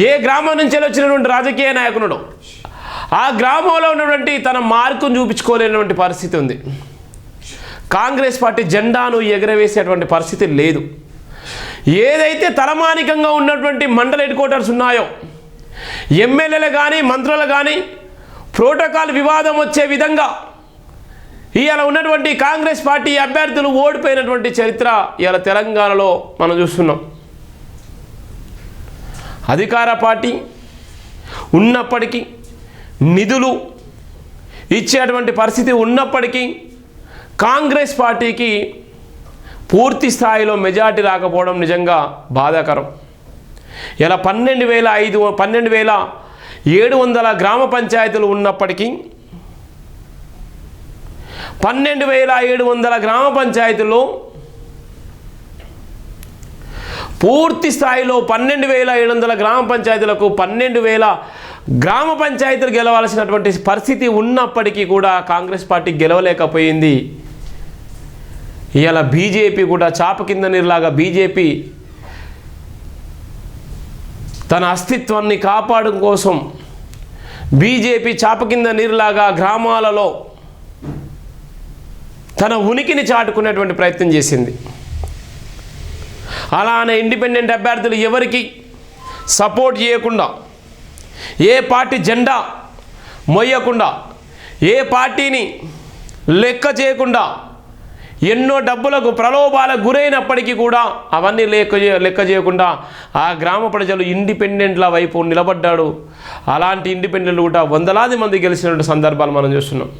ఏ గ్రామం నుంచి వచ్చినటువంటి రాజకీయ నాయకుడు ఆ గ్రామంలో ఉన్నటువంటి తన మార్కును చూపించుకోలేనటువంటి పరిస్థితి ఉంది. కాంగ్రెస్ పార్టీ జెండాను ఎగరవేసేటువంటి పరిస్థితి లేదు. ఏదైతే తలమానికంగా ఉన్నటువంటి మండల హెడ్ క్వార్టర్స్ ఉన్నాయో, ఎమ్మెల్యేలు కానీ మంత్రులు కానీ ప్రోటోకాల్ వివాదం వచ్చే విధంగా ఇవాళ ఉన్నటువంటి కాంగ్రెస్ పార్టీ అభ్యర్థులు ఓడిపోయినటువంటి చరిత్ర ఇవాళ తెలంగాణలో మనం చూస్తున్నాం. అధికార పార్టీ ఉన్నప్పటికీ, నిధులు ఇచ్చేటువంటి పరిస్థితి ఉన్నప్పటికీ కాంగ్రెస్ పార్టీకి పూర్తి స్థాయిలో మెజార్టీ రాకపోవడం నిజంగా బాధాకరం. ఇలా 12,700 గ్రామ పంచాయతీలు ఉన్నప్పటికీ 12,700 గ్రామ పంచాయతీల్లో పూర్తి స్థాయిలో 12,700 గ్రామ పంచాయతీలకు 12,000 గ్రామ పంచాయతీలు గెలవాల్సినటువంటి పరిస్థితి ఉన్నప్పటికీ కూడా కాంగ్రెస్ పార్టీ గెలవలేకపోయింది. ఇవాళ బీజేపీ కూడా చాప కింద నీరులాగా బీజేపీ తన అస్తిత్వాన్ని కాపాడడం కోసం బీజేపీ చాప కింద నీరులాగా గ్రామాలలో తన ఉనికిని చాటుకునేటువంటి ప్రయత్నం చేసింది. అలానే ఇండిపెండెంట్ అభ్యర్థులు ఎవరికి సపోర్ట్ చేయకుండా, ఏ పార్టీ జెండా మొయ్యకుండా, ఏ పార్టీని లెక్క చేయకుండా, ఎన్నో డబ్బులకు ప్రలోభాలకు గురైనప్పటికీ కూడా అవన్నీ లెక్క చేయకుండా ఆ గ్రామ ప్రజలు ఇండిపెండెంట్ల వైపు నిలబడ్డాడు. అలాంటి ఇండిపెండెంట్లు కూడా వందలాది మంది గెలిచినటువంటి సందర్భాలు మనం చూస్తున్నాం.